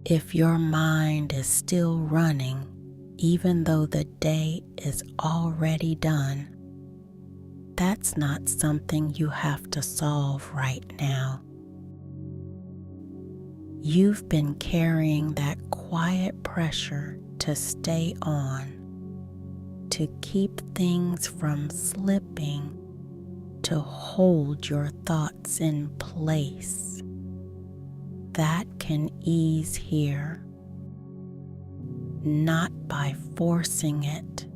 If your mind is still running, even though the day is already done, that's not something you have to solve right now. You've been carrying that quiet pressure to stay on, to keep things from slipping, to hold your thoughts in place. That can ease here, not by forcing it,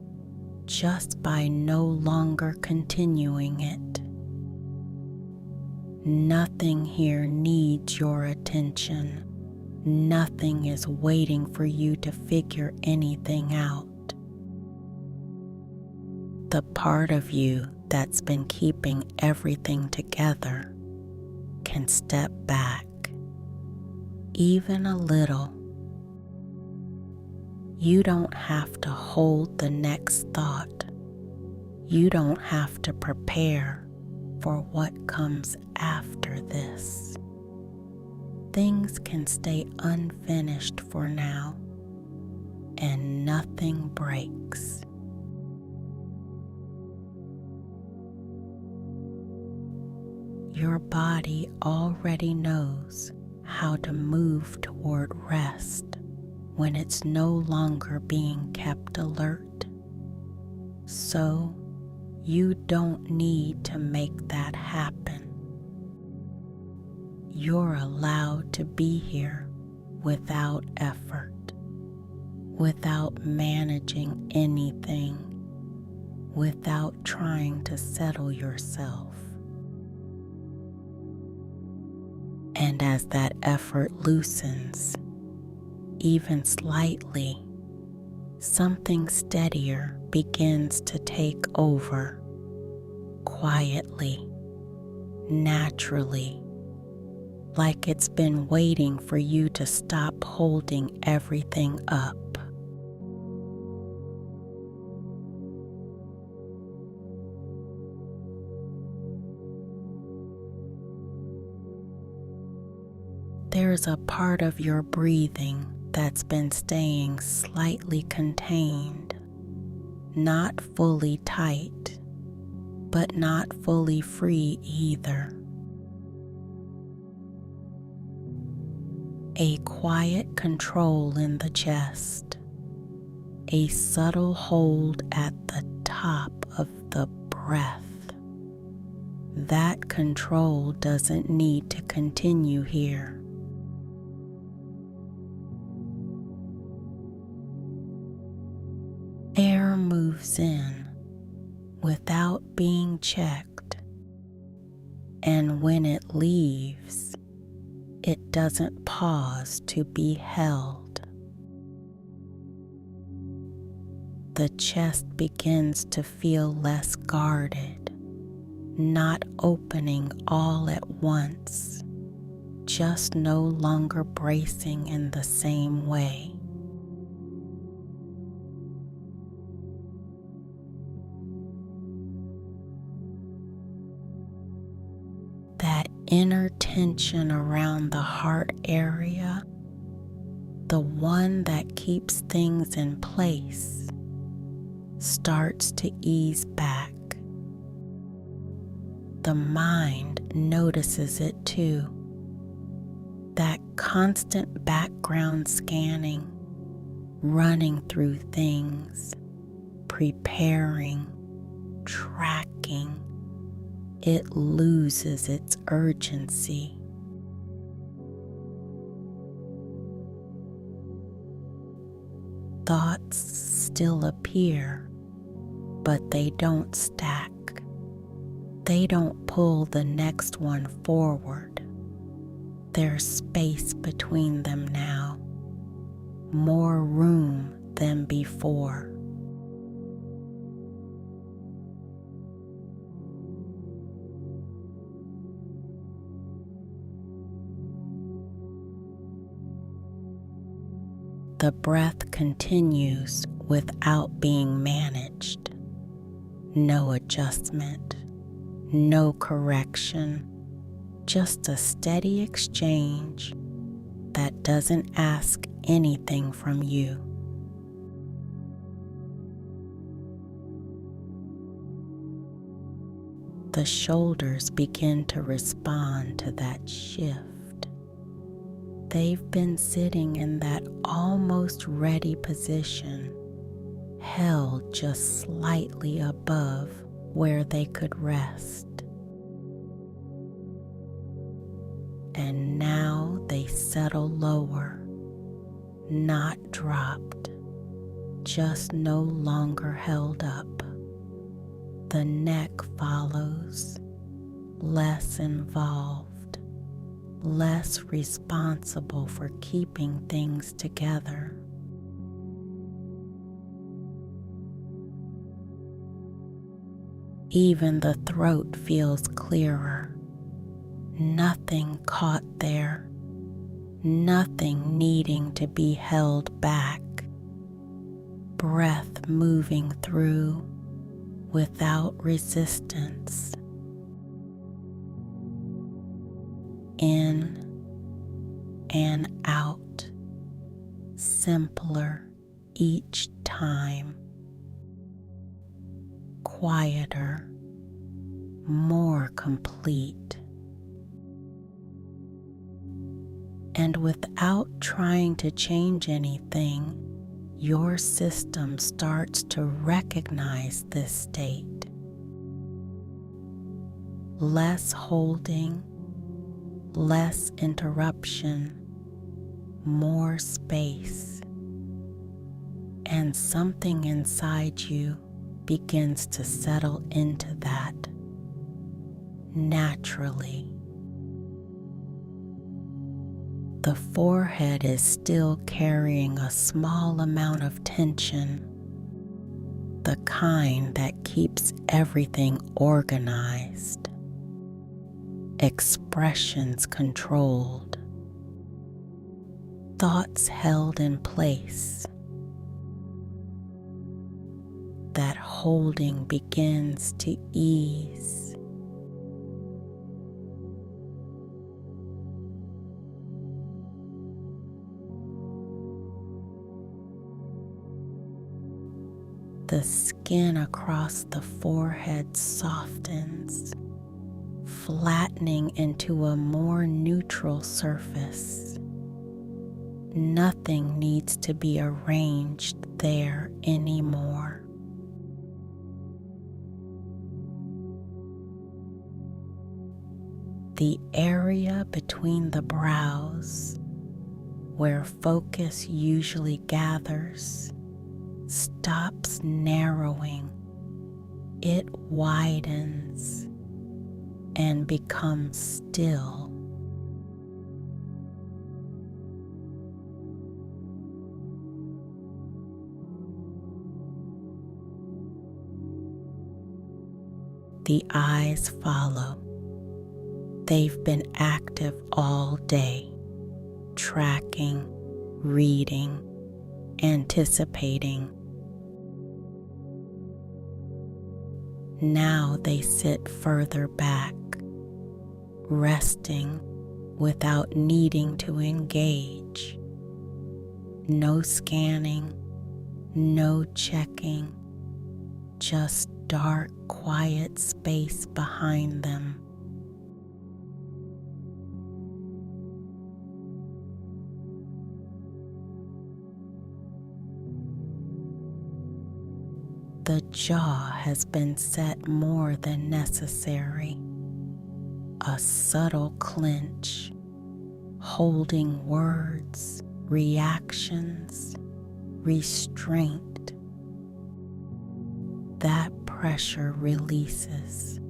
just by no longer continuing it. Nothing here needs your attention. Nothing is waiting for you to figure anything out. The part of you that's been keeping everything together can step back, even a little. You don't have to hold the next thought. You don't have to prepare for what comes after this. Things can stay unfinished for now, and nothing breaks. Your body already knows how to move toward rest when it's no longer being kept alert. So you don't need to make that happen. You're allowed to be here without effort, without managing anything, without trying to settle yourself. And as that effort loosens, even slightly, something steadier begins to take over, quietly, naturally, like it's been waiting for you to stop holding everything up. There's a part of your breathing that's been staying slightly contained, not fully tight, but not fully free either. A quiet control in the chest, a subtle hold at the top of the breath. That control doesn't need to continue here. Air moves in without being checked, and when it leaves, it doesn't pause to be held. The chest begins to feel less guarded, not opening all at once, just no longer bracing in the same way. That inner tension around the heart area, the one that keeps things in place, starts to ease back. The mind notices it too. That constant background scanning, running through things, preparing, tracking, it loses its urgency. Thoughts still appear, but they don't stack. They don't pull the next one forward. There's space between them now, more room than before. The breath continues without being managed. No adjustment, no correction, just a steady exchange that doesn't ask anything from you. The shoulders begin to respond to that shift. They've been sitting in that almost ready position, held just slightly above where they could rest. And now they settle lower, not dropped, just no longer held up. The neck follows, less involved, less responsible for keeping things together. Even the throat feels clearer, nothing caught there, nothing needing to be held back, breath moving through without resistance. In and out, simpler each time, quieter, more complete. And without trying to change anything, your system starts to recognize this state. Less holding, less interruption, more space. And something inside you begins to settle into that naturally. The forehead is still carrying a small amount of tension, the kind that keeps everything organized, expressions controlled, thoughts held in place. That holding begins to ease. The skin across the forehead softens, flattening into a more neutral surface. Nothing needs to be arranged there anymore. The area between the brows, where focus usually gathers, stops narrowing. It widens and becomes still. The eyes follow. They've been active all day, tracking, reading, anticipating. Now they sit further back, resting without needing to engage. No scanning, no checking, just dark, quiet space behind them. The jaw has been set more than necessary, a subtle clench, holding words, reactions, restraint. That pressure releases.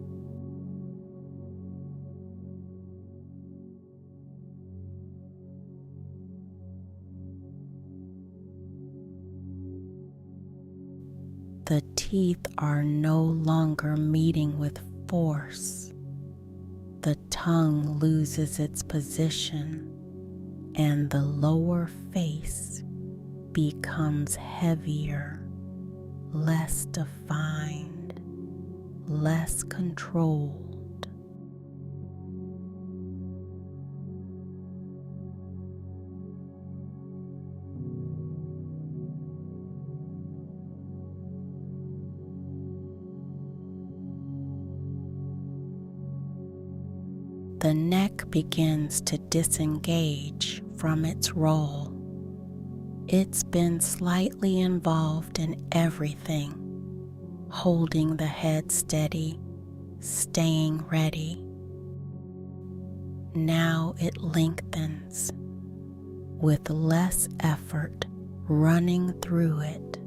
The teeth are no longer meeting with force. The tongue loses its position, and the lower face becomes heavier, less defined, less controlled. The neck begins to disengage from its role. It's been slightly involved in everything, holding the head steady, staying ready. Now it lengthens, with less effort running through it.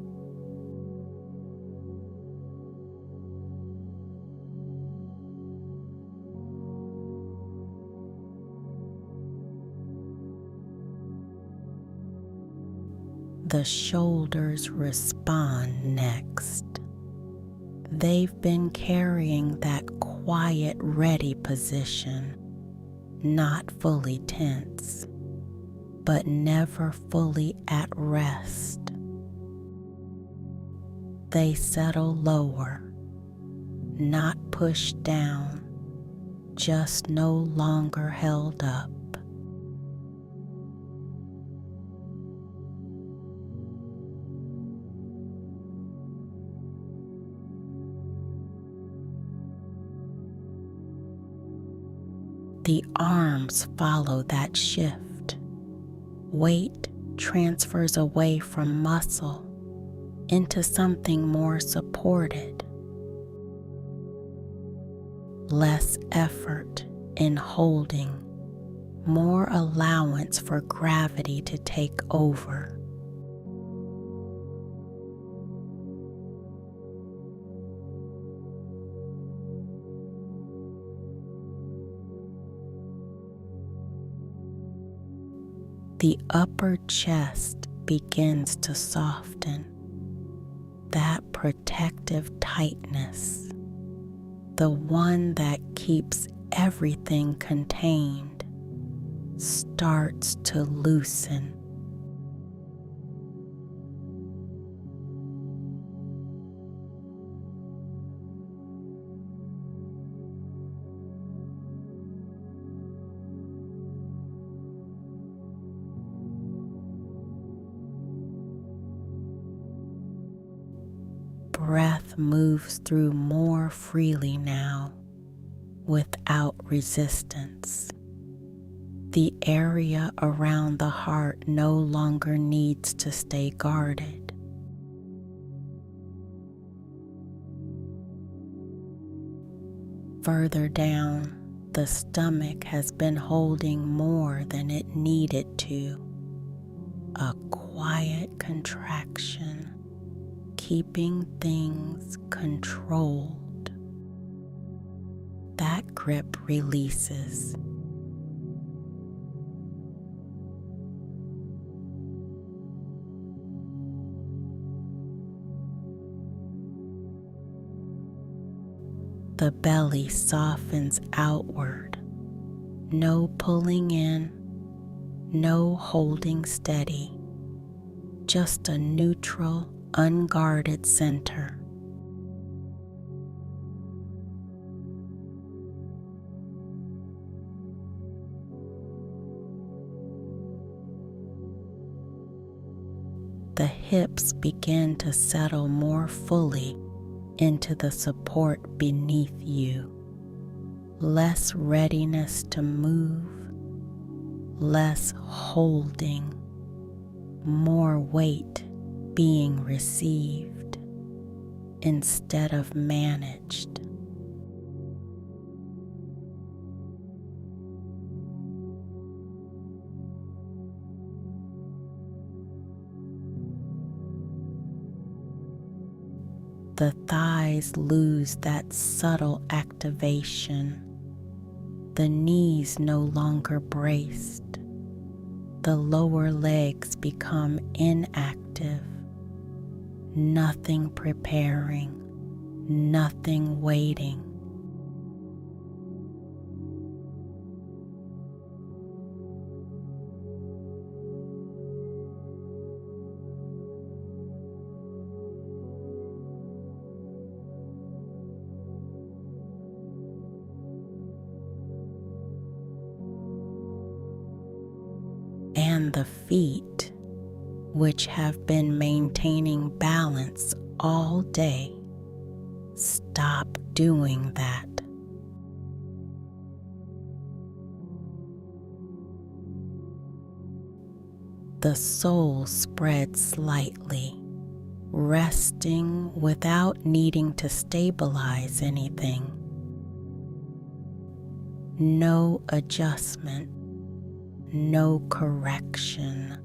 The shoulders respond next. They've been carrying that quiet, ready position, not fully tense, but never fully at rest. They settle lower, not pushed down, just no longer held up. The arms follow that shift. Weight transfers away from muscle into something more supported. Less effort in holding, more allowance for gravity to take over. The upper chest begins to soften. That protective tightness, the one that keeps everything contained, starts to loosen. Breath moves through more freely now, without resistance. The area around the heart no longer needs to stay guarded. Further down, the stomach has been holding more than it needed to. A quiet contraction, keeping things controlled. That grip releases. The belly softens outward. No pulling in, no holding steady. Just a neutral, unguarded center. The hips begin to settle more fully into the support beneath you. Less readiness to move, less holding, more weight being received instead of managed. The thighs lose that subtle activation. The knees no longer braced. The lower legs become inactive. Nothing preparing, nothing waiting. And the feet, which have been maintaining balance all day, stop doing that. The soul spreads slightly, resting without needing to stabilize anything. No adjustment, no correction.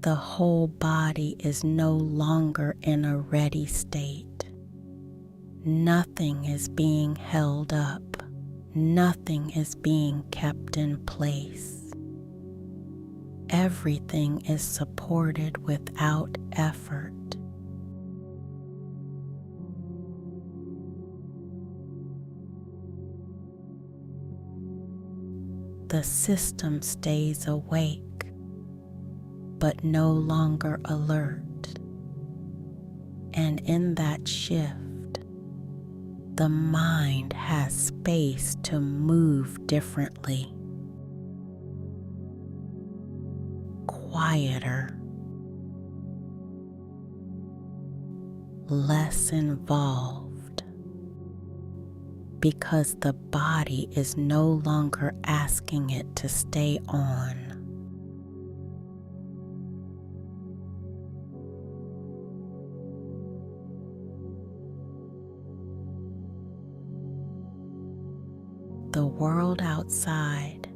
The whole body is no longer in a ready state. Nothing is being held up. Nothing is being kept in place. Everything is supported without effort. The system stays awake, but no longer alert. And in that shift, the mind has space to move differently, quieter, less involved, because the body is no longer asking it to stay on. The world outside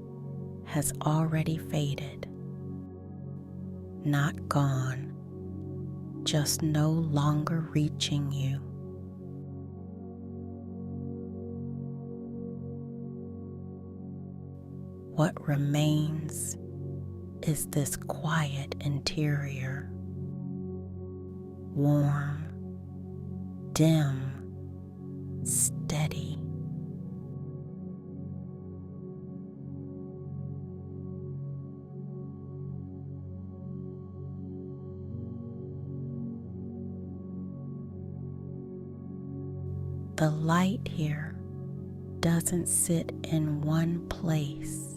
has already faded, not gone, just no longer reaching you. What remains is this quiet interior, warm, dim, steady. The light here doesn't sit in one place.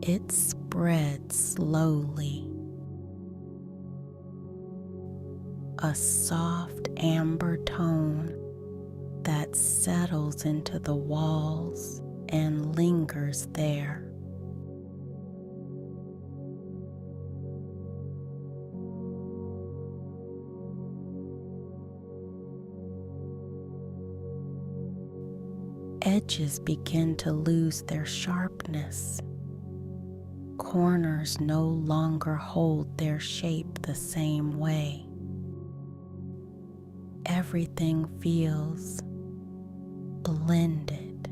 It spreads slowly. A soft amber tone that settles into the walls and lingers there. Edges begin to lose their sharpness. Corners no longer hold their shape the same way. Everything feels blended,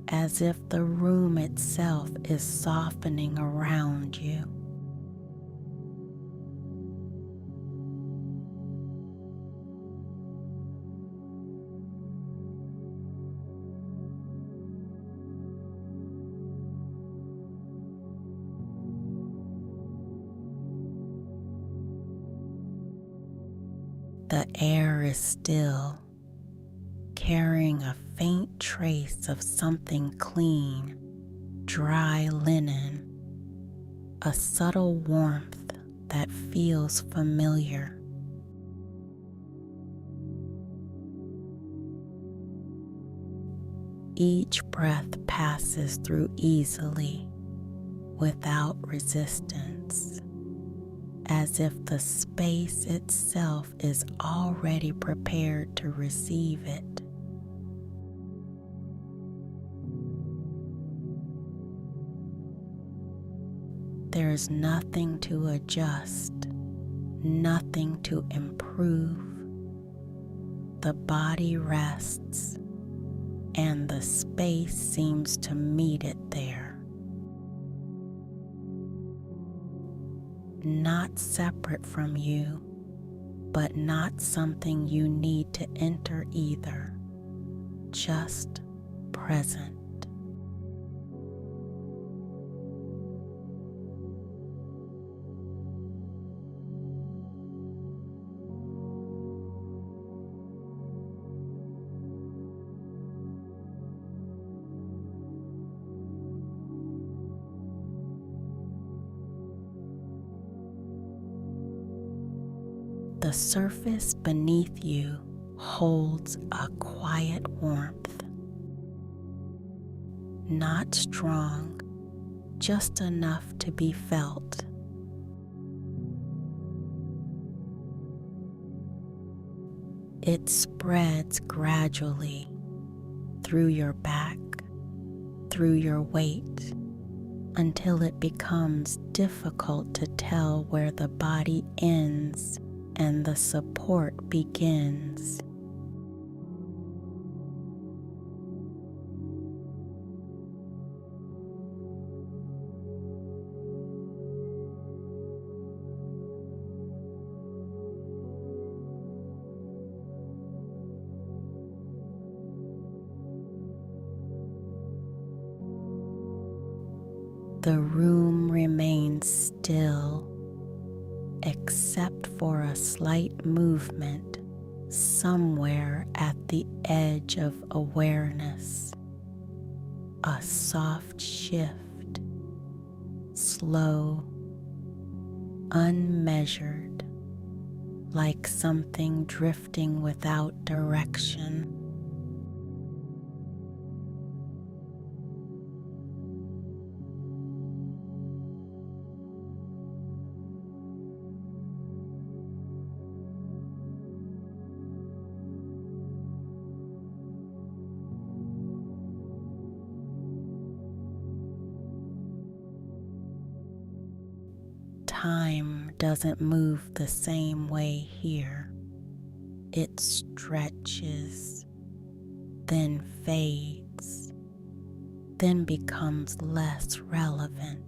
as if the room itself is softening around you. The air is still, carrying a faint trace of something clean, dry linen, a subtle warmth that feels familiar. Each breath passes through easily, without resistance, as if the space itself is already prepared to receive it. There is nothing to adjust, nothing to improve. The body rests, and the space seems to meet it there. Not separate from you, but not something you need to enter either. Just present. The surface beneath you holds a quiet warmth, not strong, just enough to be felt. It spreads gradually through your back, through your weight, until it becomes difficult to tell where the body ends and the support begins. The room remains still, except for a slight movement somewhere at the edge of awareness. A soft shift, slow, unmeasured, like something drifting without direction. Time doesn't move the same way here. It stretches, then fades, then becomes less relevant.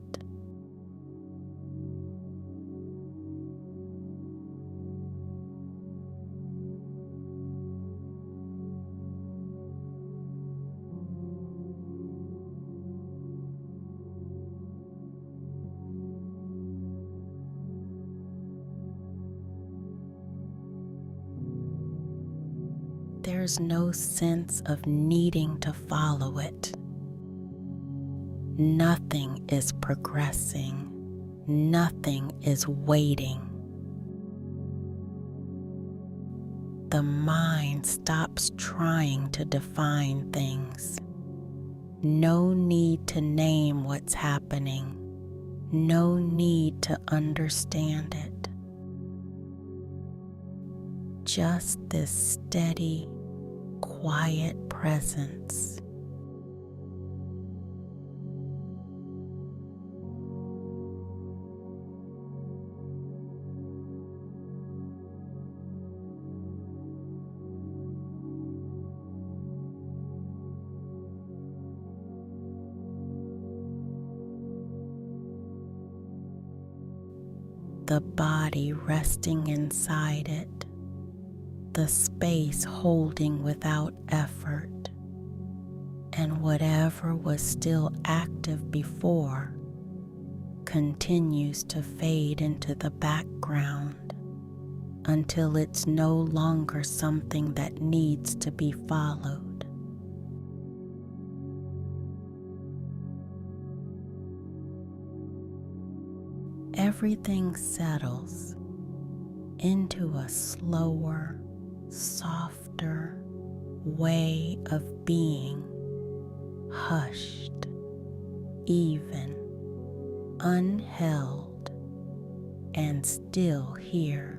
There's no sense of needing to follow it. Nothing is progressing. Nothing is waiting. The mind stops trying to define things. No need to name what's happening. No need to understand it. Just this steady, quiet presence. The body resting inside it, the space holding without effort, and whatever was still active before continues to fade into the background until it's no longer something that needs to be followed. Everything settles into a slower, softer way of being, hushed, even, unheld, and still here.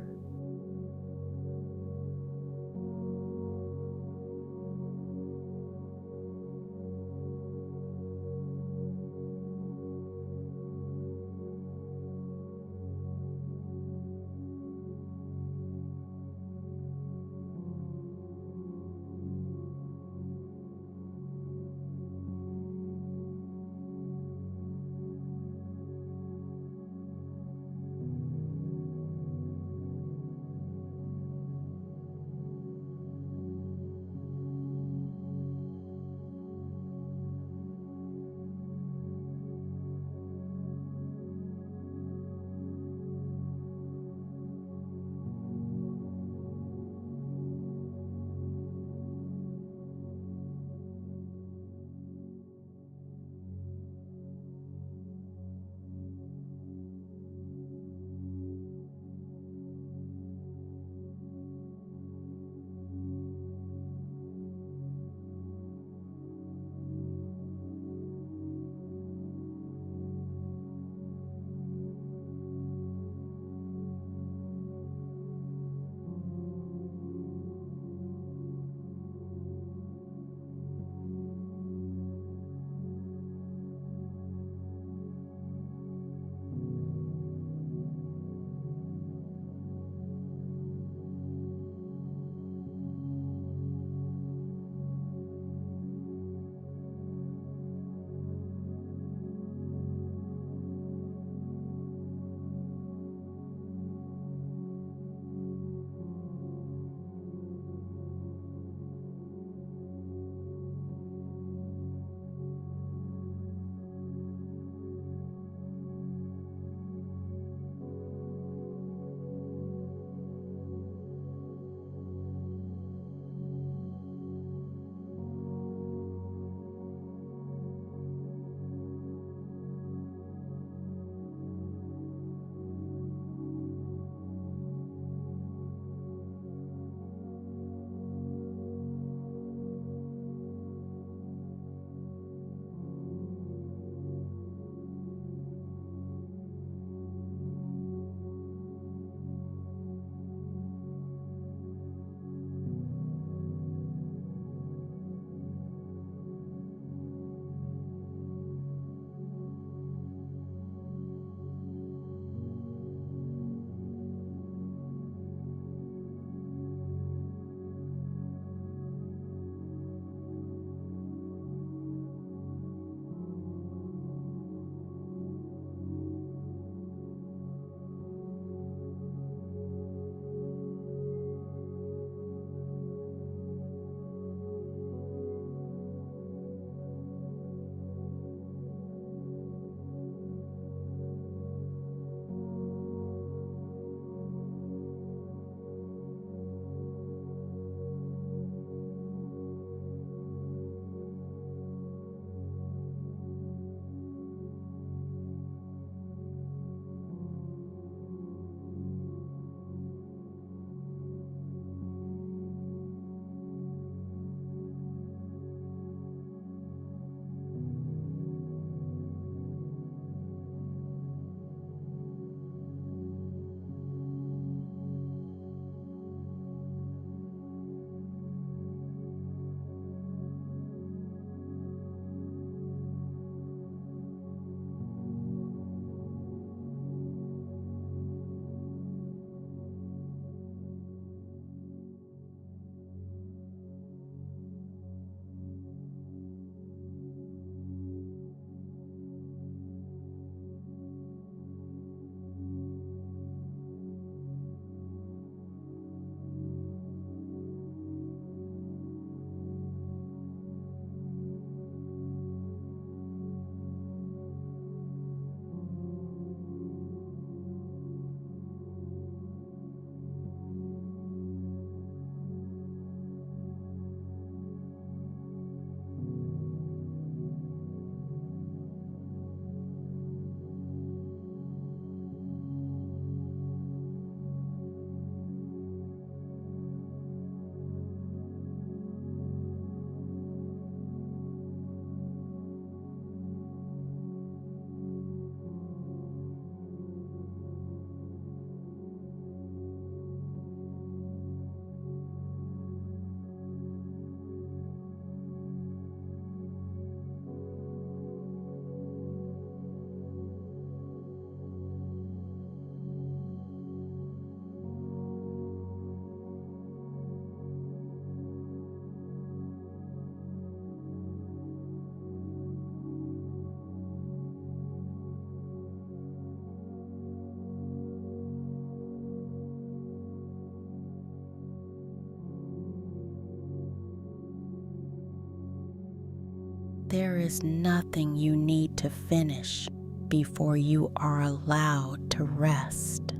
There is nothing you need to finish before you are allowed to rest.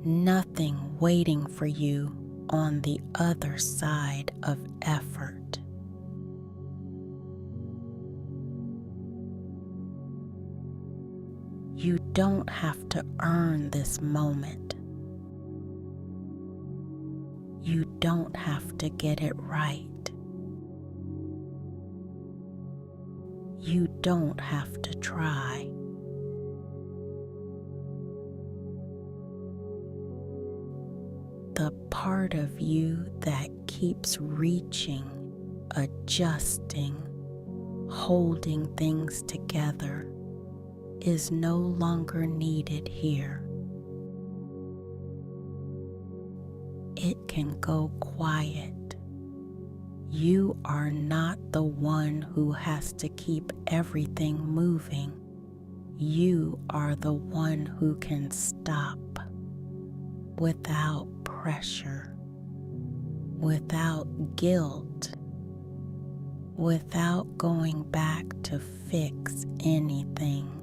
Nothing waiting for you on the other side of effort. You don't have to earn this moment. You don't have to get it right. You don't have to try. The part of you that keeps reaching, adjusting, holding things together is no longer needed here. It can go quiet. You are not the one who has to keep everything moving. You are the one who can stop without pressure, without guilt, without going back to fix anything.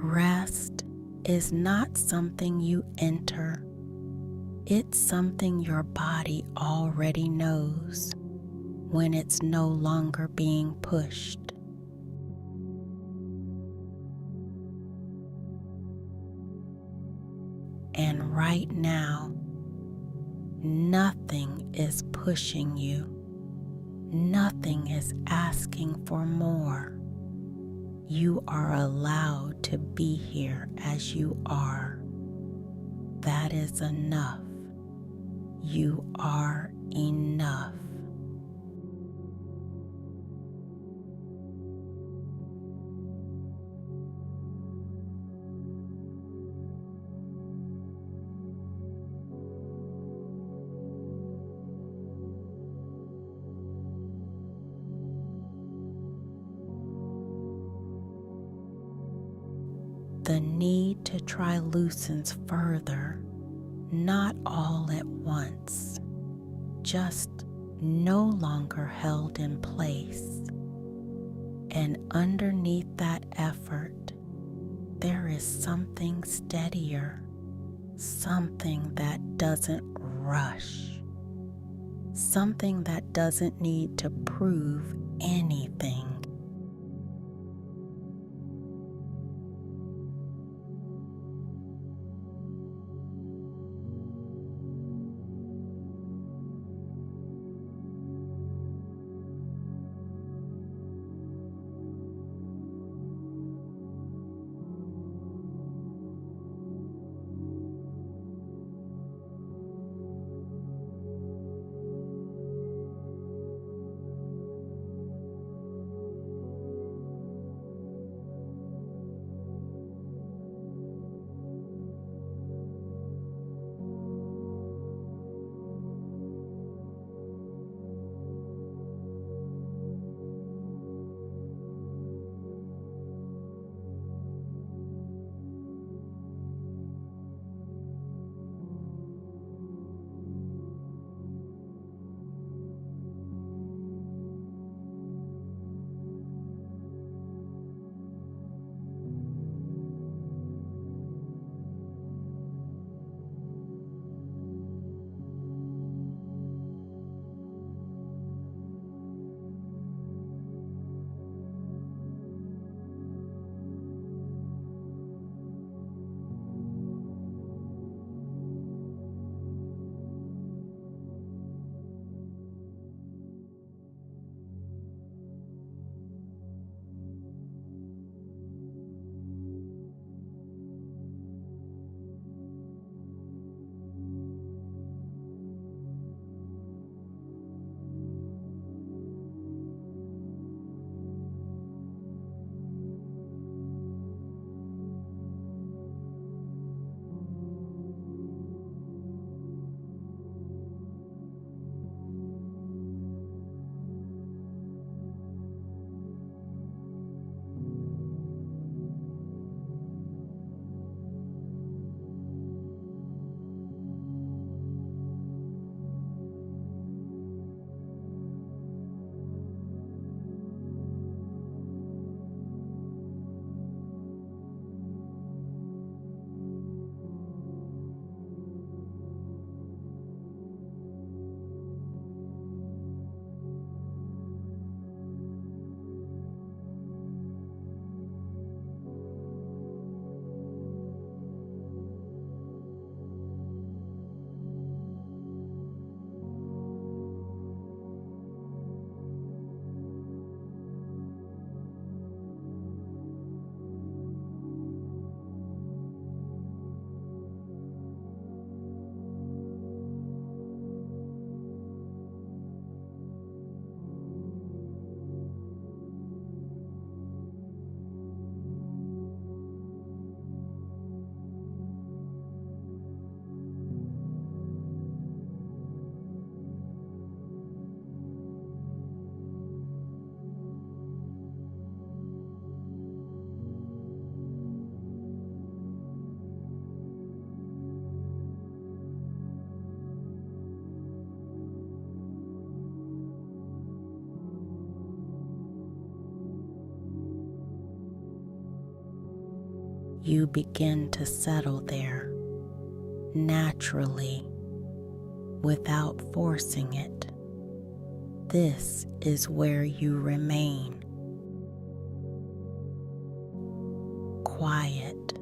Rest is not something you enter. It's something your body already knows when it's no longer being pushed. And right now, nothing is pushing you. Nothing is asking for more. You are allowed to be here as you are. That is enough. You are enough. The need to try loosens further, not all at once, just no longer held in place. And underneath that effort, there is something steadier, something that doesn't rush, something that doesn't need to prove anything. You begin to settle there naturally without forcing it. This is where you remain. Quiet,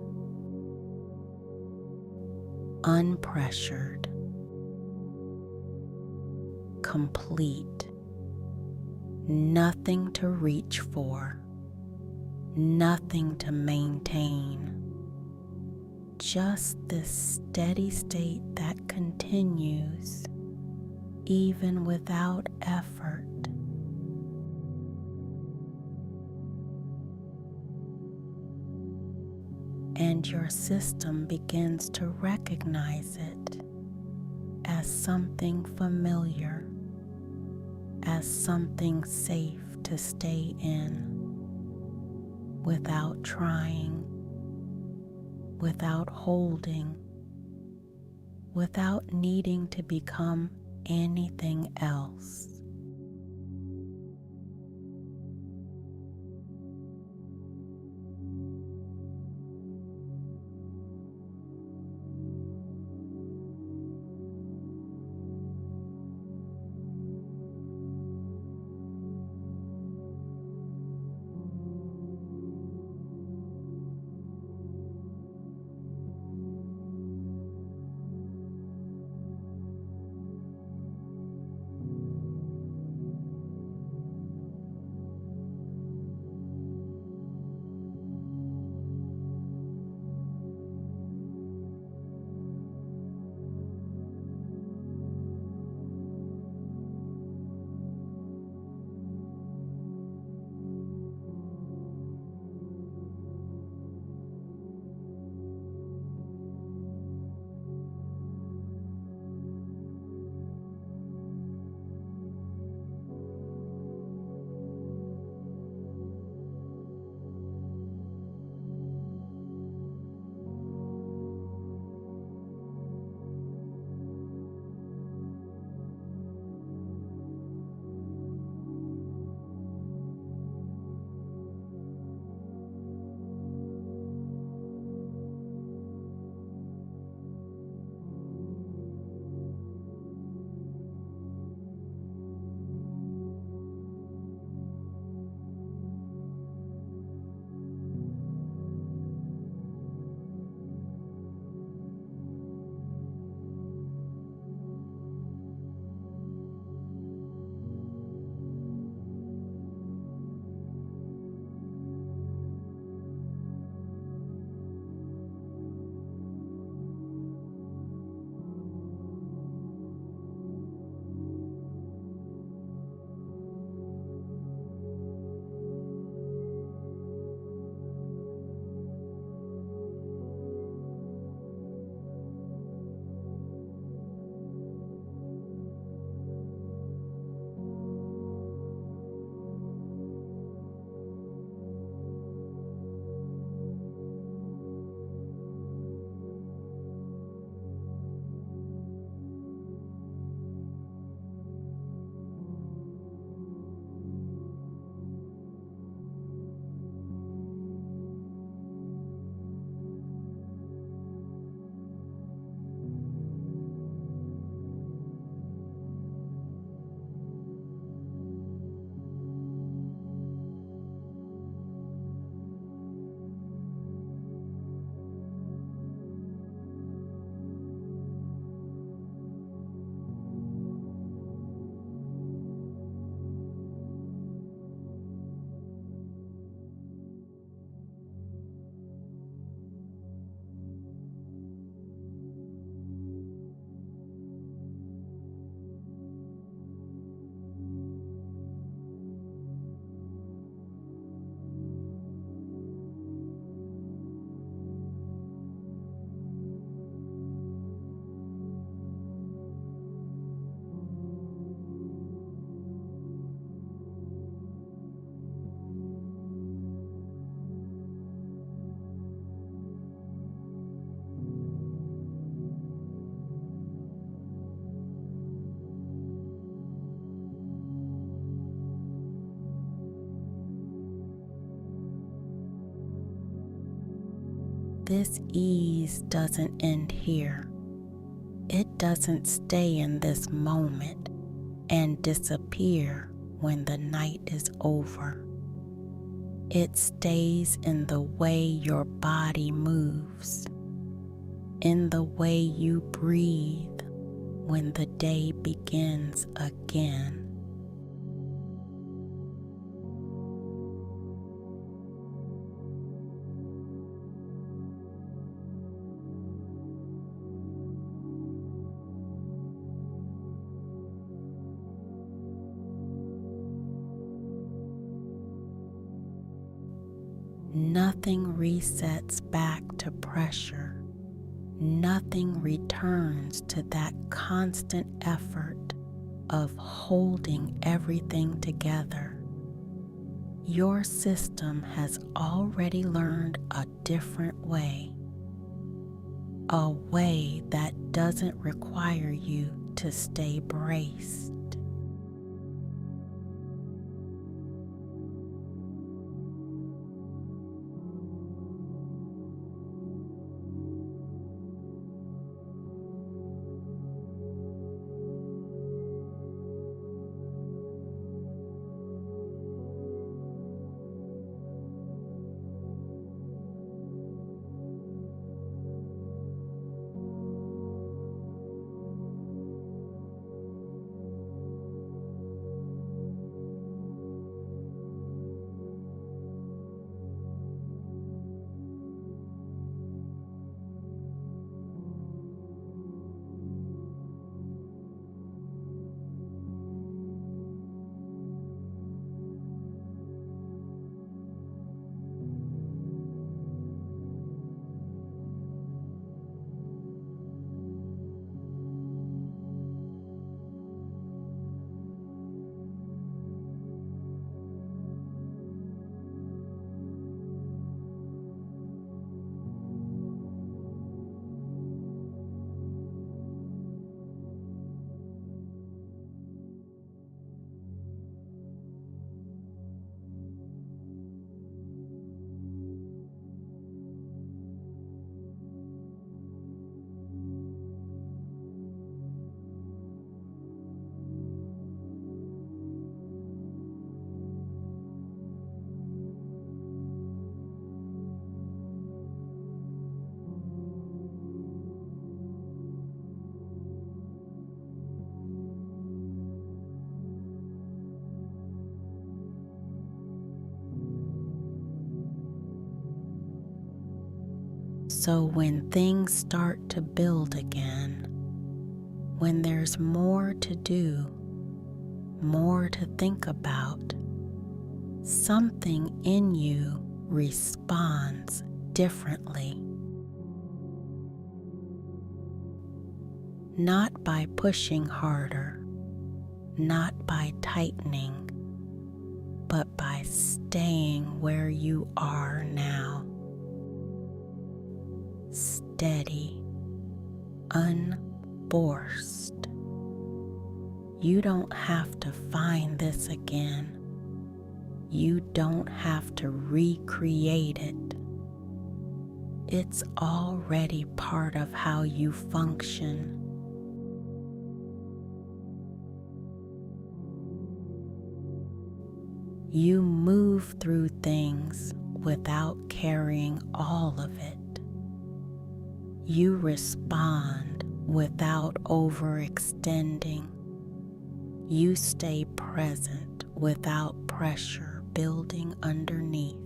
unpressured, complete. Nothing to reach for, nothing to maintain. Just this steady state that continues even without effort. And your system begins to recognize it as something familiar, as something safe to stay in, without trying, without holding, without needing to become anything else. this ease doesn't end here. It doesn't stay in this moment and disappear when the night is over. It stays in the way your body moves, in the way you breathe when the day begins again. Nothing resets back to pressure. Nothing returns to that constant effort of holding everything together. Your system has already learned a different way, a way that doesn't require you to stay braced. So when things start to build again, when there's more to do, more to think about, something in you responds differently. Not by pushing harder, not by tightening, but by staying where you are now. Steady, unforced. You don't have to find this again. You don't have to recreate it. It's already part of how you function. You move through things without carrying all of it. You respond without overextending. You stay present without pressure building underneath.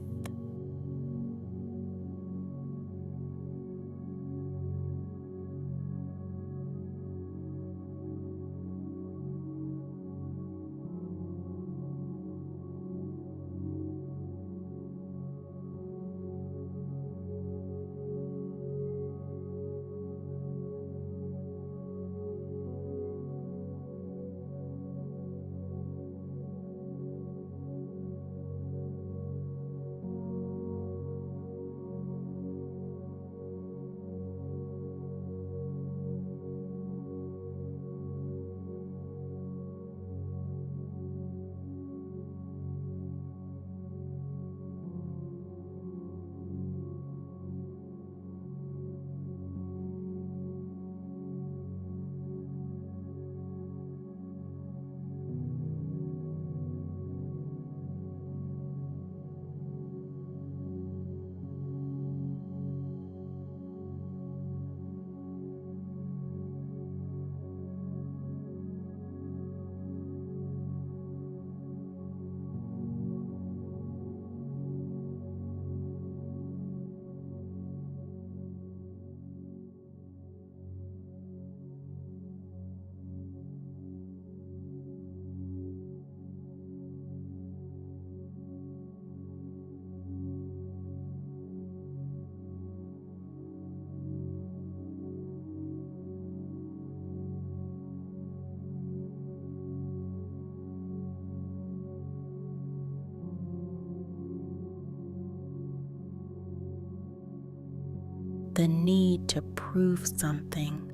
The need to prove something,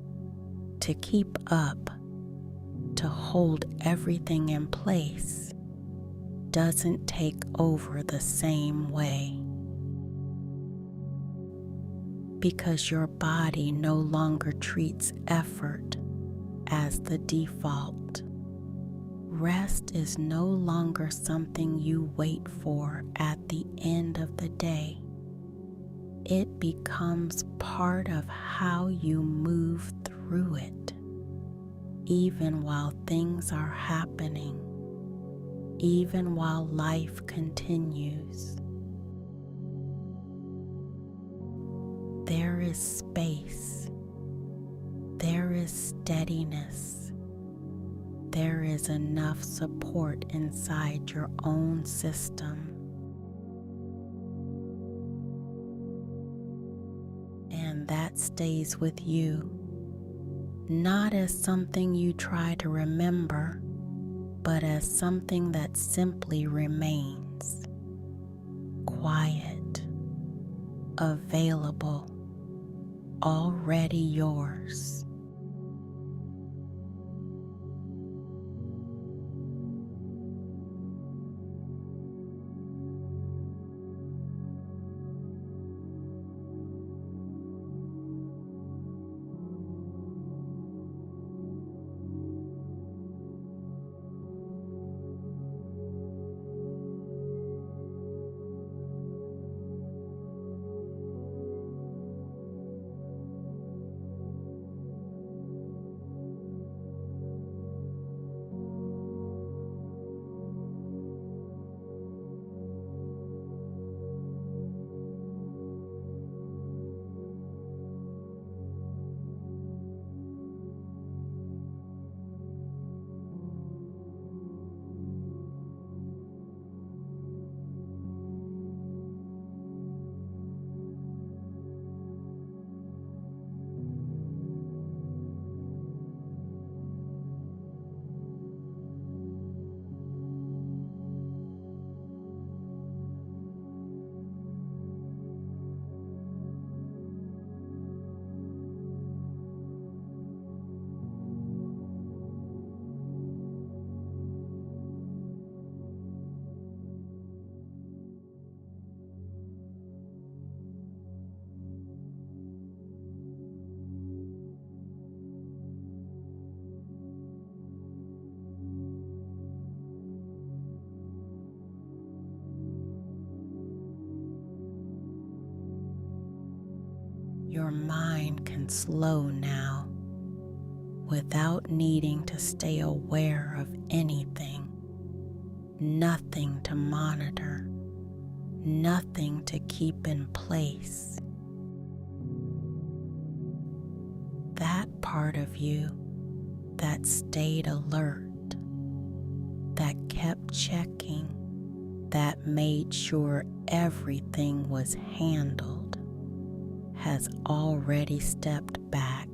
to keep up, to hold everything in place doesn't take over the same way. Because your body no longer treats effort as the default. Rest is no longer something you wait for at the end of the day. It becomes part of how you move through it, even while things are happening, even while life continues. There is space, there is steadiness, there is enough support inside your own system. And that stays with you, not as something you try to remember, but as something that simply remains, quiet, available, already yours. Your mind can slow now without needing to stay aware of anything, nothing to monitor, nothing to keep in place. That part of you that stayed alert, that kept checking, that made sure everything was handled, has already stepped back,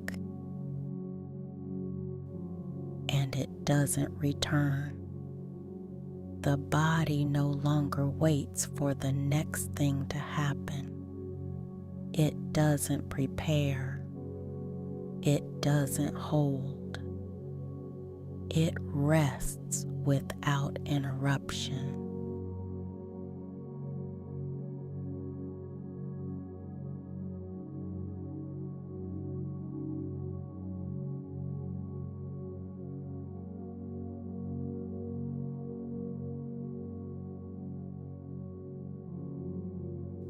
and it doesn't return. The body no longer waits for the next thing to happen. It doesn't prepare. It doesn't hold. It rests without interruption.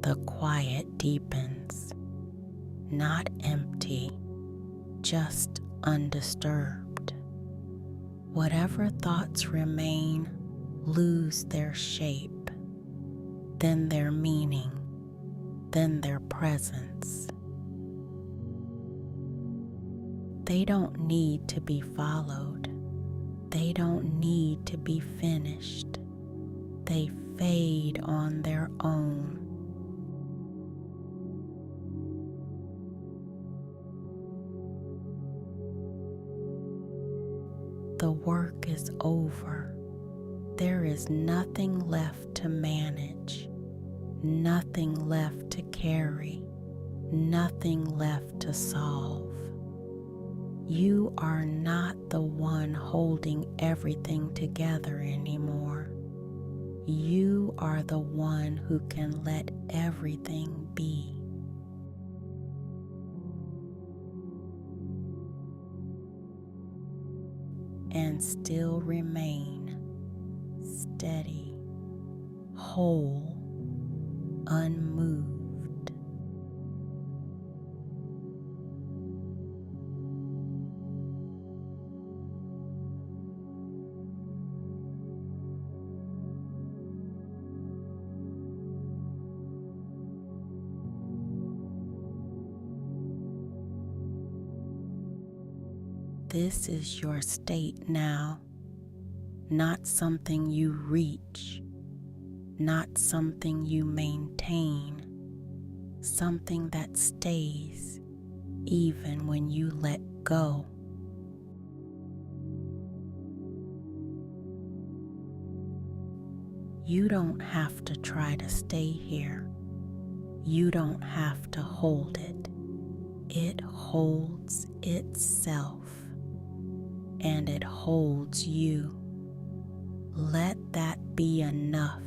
The quiet deepens, not empty, just undisturbed. Whatever thoughts remain lose their shape, then their meaning, then their presence. They don't need to be followed. They don't need to be finished. They fade on their own. The work is over. There is nothing left to manage, nothing left to carry, nothing left to solve. You are not the one holding everything together anymore. You are the one who can let everything be. And still remain steady, whole, unmoved. This is your state now, not something you reach, not something you maintain, something that stays even when you let go. You don't have to try to stay here. You don't have to hold it. It holds itself, and it holds you. Let that be enough.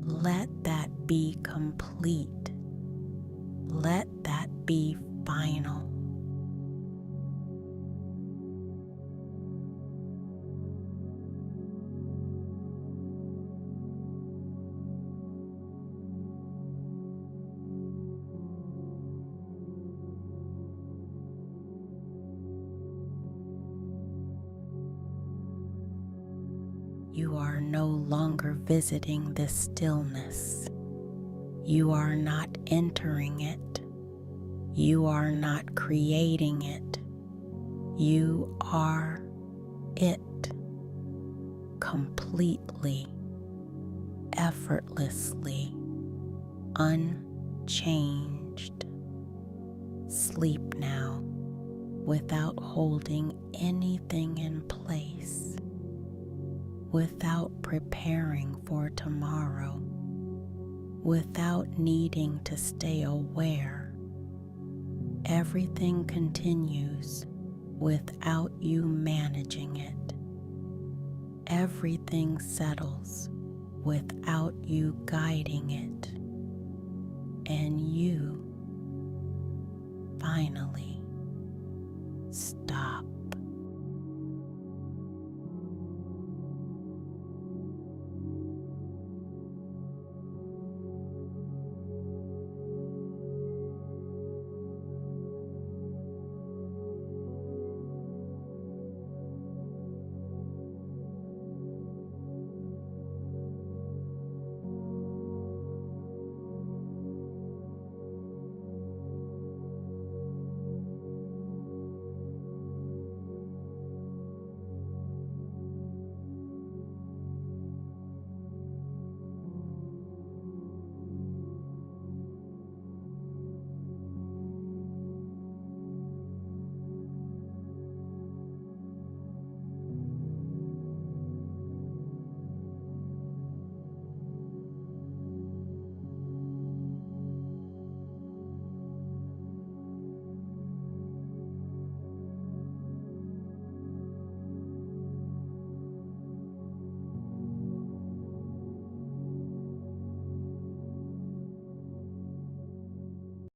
Let that be complete. Let that be final. You are no longer visiting this stillness. You are not entering it. You are not creating it. You are it completely, effortlessly, unchanged. Sleep now without holding anything in place, without preparing for tomorrow, without needing to stay aware. Everything continues without you managing it. Everything settles without you guiding it. And you finally stop.